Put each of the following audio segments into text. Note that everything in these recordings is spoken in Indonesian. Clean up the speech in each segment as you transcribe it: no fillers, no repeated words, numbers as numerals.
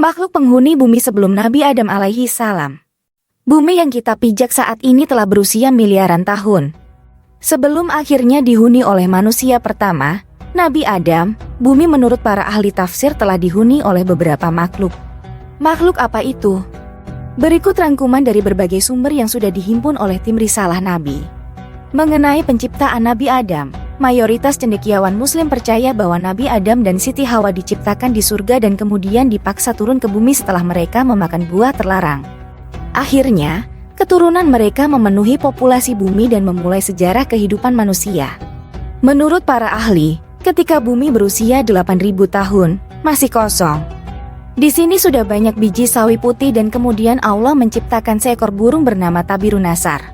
makhluk penghuni bumi sebelum Nabi Adam alaihi salam. Bumi yang kita pijak saat ini telah berusia miliaran tahun. Sebelum akhirnya dihuni oleh manusia pertama, Nabi Adam, bumi menurut para ahli tafsir telah dihuni oleh beberapa makhluk. Makhluk apa itu? Berikut rangkuman dari berbagai sumber yang sudah dihimpun oleh tim Risalah Nabi. Mengenai penciptaan Nabi Adam, mayoritas cendekiawan Muslim percaya bahwa Nabi Adam dan Siti Hawa diciptakan di surga dan kemudian dipaksa turun ke bumi setelah mereka memakan buah terlarang. Akhirnya, keturunan mereka memenuhi populasi bumi dan memulai sejarah kehidupan manusia. Menurut para ahli, ketika bumi berusia 8.000 tahun, masih kosong. Di sini sudah banyak biji sawi putih dan kemudian Allah menciptakan seekor burung bernama Tabirunasar.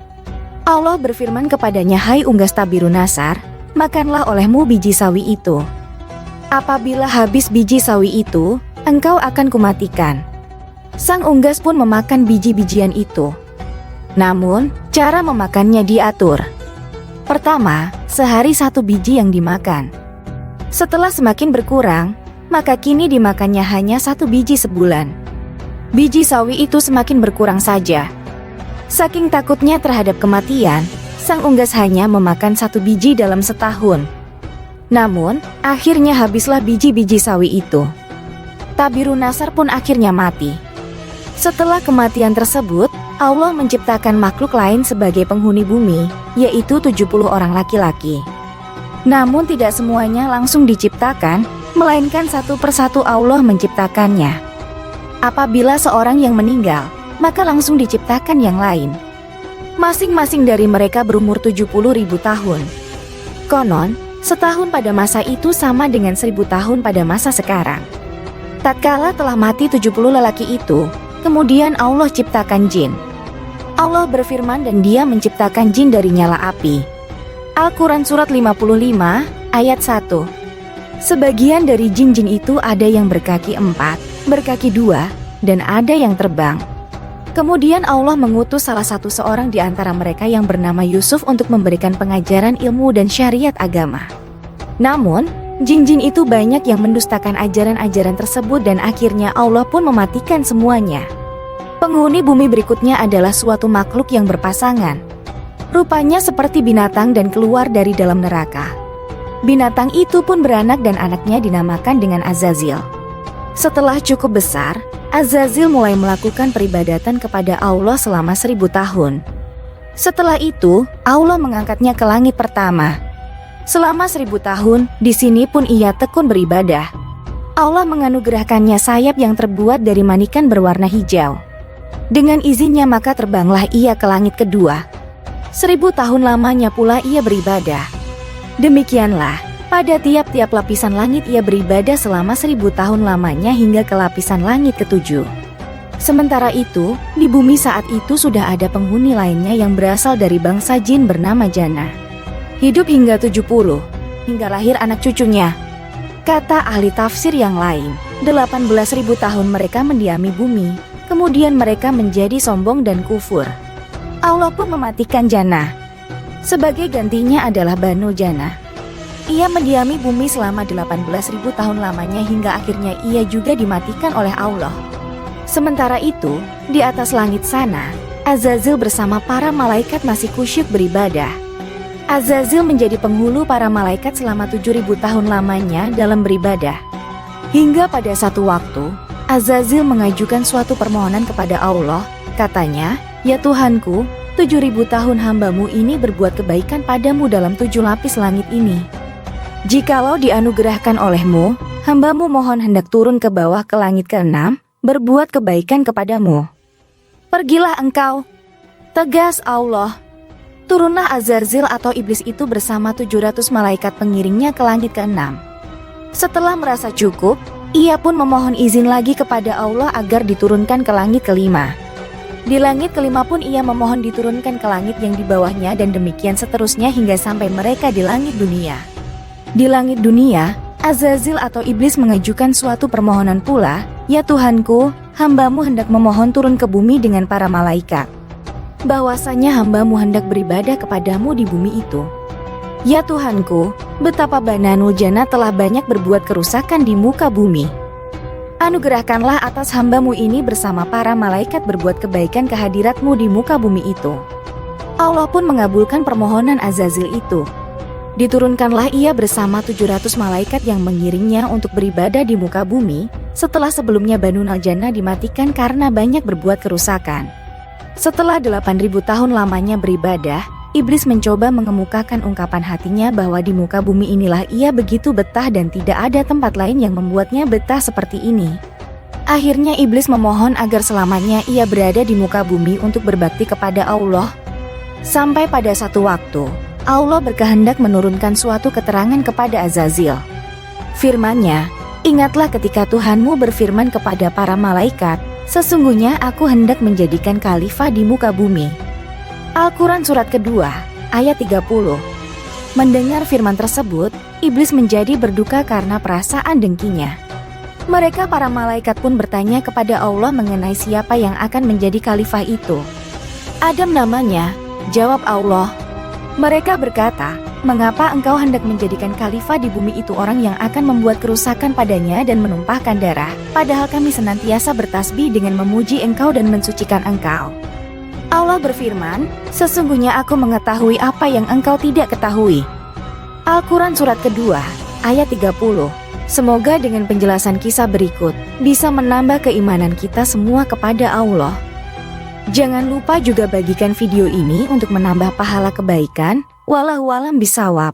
Allah berfirman kepadanya, "Hai unggas Tabirunasar, makanlah olehmu biji sawi itu. Apabila habis biji sawi itu, engkau akan kumatikan." Sang unggas pun memakan biji-bijian itu. Namun, cara memakannya diatur. Pertama, sehari 1 biji yang dimakan. Setelah semakin berkurang, maka kini dimakannya hanya 1 biji sebulan. Biji sawi itu semakin berkurang saja. Saking takutnya terhadap kematian, sang unggas hanya memakan 1 biji dalam setahun. Namun, akhirnya habislah biji-biji sawi itu. Tabirunasar pun akhirnya mati. Setelah kematian tersebut, Allah menciptakan makhluk lain sebagai penghuni bumi, yaitu 70 orang laki-laki. Namun tidak semuanya langsung diciptakan, melainkan satu persatu Allah menciptakannya. Apabila seorang yang meninggal, maka langsung diciptakan yang lain. Masing-masing dari mereka berumur 70.000 tahun. Konon, setahun pada masa itu sama dengan 1000 tahun pada masa sekarang. Tatkala telah mati 70 lelaki itu, kemudian Allah ciptakan jin. Allah berfirman dan Dia menciptakan jin dari nyala api. Al-Quran Surat 55, ayat 1. Sebagian dari jin-jin itu ada yang berkaki 4, berkaki 2, dan ada yang terbang. Kemudian Allah mengutus salah satu seorang di antara mereka yang bernama Yusuf untuk memberikan pengajaran ilmu dan syariat agama. Namun, jin-jin itu banyak yang mendustakan ajaran-ajaran tersebut dan akhirnya Allah pun mematikan semuanya. Penghuni bumi berikutnya adalah suatu makhluk yang berpasangan. Rupanya seperti binatang dan keluar dari dalam neraka. Binatang itu pun beranak dan anaknya dinamakan dengan Azazil. Setelah cukup besar, Azazil mulai melakukan peribadatan kepada Allah selama 1000 tahun. Setelah itu, Allah mengangkatnya ke langit pertama. Selama 1000 tahun, di sini pun ia tekun beribadah. Allah menganugerahkannya sayap yang terbuat dari manikan berwarna hijau. Dengan izinnya maka terbanglah ia ke langit kedua. 1000 tahun lamanya pula ia beribadah. Demikianlah, pada tiap-tiap lapisan langit ia beribadah selama 1000 tahun lamanya hingga ke lapisan langit ke-7. Sementara itu, di bumi saat itu sudah ada penghuni lainnya yang berasal dari bangsa jin bernama Jannah. Hidup hingga 70, hingga lahir anak cucunya. Kata ahli tafsir yang lain, 18.000 tahun mereka mendiami bumi, kemudian mereka menjadi sombong dan kufur. Allah pun mematikan Jannah. Sebagai gantinya adalah Banu Jannah. Ia mendiami bumi selama 18.000 tahun lamanya hingga akhirnya ia juga dimatikan oleh Allah. Sementara itu, di atas langit sana, Azazil bersama para malaikat masih kusyuk beribadah. Azazil menjadi penghulu para malaikat selama 7.000 tahun lamanya dalam beribadah. Hingga pada satu waktu, Azazil mengajukan suatu permohonan kepada Allah. Katanya, "Ya Tuhanku, 7.000 tahun hambamu ini berbuat kebaikan padamu dalam 7 lapis langit ini. Jikalau dianugerahkan olehmu, hambamu mohon hendak turun ke bawah ke langit ke-6, berbuat kebaikan kepadamu." "Pergilah engkau," tegas Allah. Turunlah Azazil atau iblis itu bersama 700 malaikat pengiringnya ke langit ke-6. Setelah merasa cukup, ia pun memohon izin lagi kepada Allah agar diturunkan ke langit ke-5. Di langit ke-5 pun ia memohon diturunkan ke langit yang di bawahnya dan demikian seterusnya hingga sampai mereka di langit dunia. Di langit dunia, Azazil atau iblis mengajukan suatu permohonan pula, "Ya Tuhanku, hambamu hendak memohon turun ke bumi dengan para malaikat. Bahwasanya hambamu hendak beribadah kepadamu di bumi itu. Ya Tuhanku, betapa Bananul Jannah telah banyak berbuat kerusakan di muka bumi." Anugerahkanlah atas hamba-Mu ini bersama para malaikat berbuat kebaikan kehadirat-Mu di muka bumi itu. Allah pun mengabulkan permohonan Azazil itu. Diturunkanlah ia bersama 700 malaikat yang mengiringnya untuk beribadah di muka bumi, setelah sebelumnya Banu Al-Jannah dimatikan karena banyak berbuat kerusakan. Setelah 8.000 tahun lamanya beribadah, Iblis mencoba mengemukakan ungkapan hatinya bahwa di muka bumi inilah ia begitu betah dan tidak ada tempat lain yang membuatnya betah seperti ini. Akhirnya Iblis memohon agar selamanya ia berada di muka bumi untuk berbakti kepada Allah. Sampai pada satu waktu, Allah berkehendak menurunkan suatu keterangan kepada Azazil. Firman-Nya, "Ingatlah ketika Tuhanmu berfirman kepada para malaikat, sesungguhnya aku hendak menjadikan khalifah di muka bumi." Al-Quran Surat kedua, ayat 30. Mendengar firman tersebut, Iblis menjadi berduka karena perasaan dengkinya. Mereka para malaikat pun bertanya kepada Allah mengenai siapa yang akan menjadi khalifah itu. "Adam namanya," jawab Allah. Mereka berkata, "Mengapa engkau hendak menjadikan khalifah di bumi itu orang yang akan membuat kerusakan padanya dan menumpahkan darah, padahal kami senantiasa bertasbih dengan memuji engkau dan mensucikan engkau." Allah berfirman, "Sesungguhnya aku mengetahui apa yang engkau tidak ketahui." Al-Quran Surat kedua, ayat 30. Semoga dengan penjelasan kisah berikut bisa menambah keimanan kita semua kepada Allah. Jangan lupa juga bagikan video ini untuk menambah pahala kebaikan. Wallahu a'lam bishawab.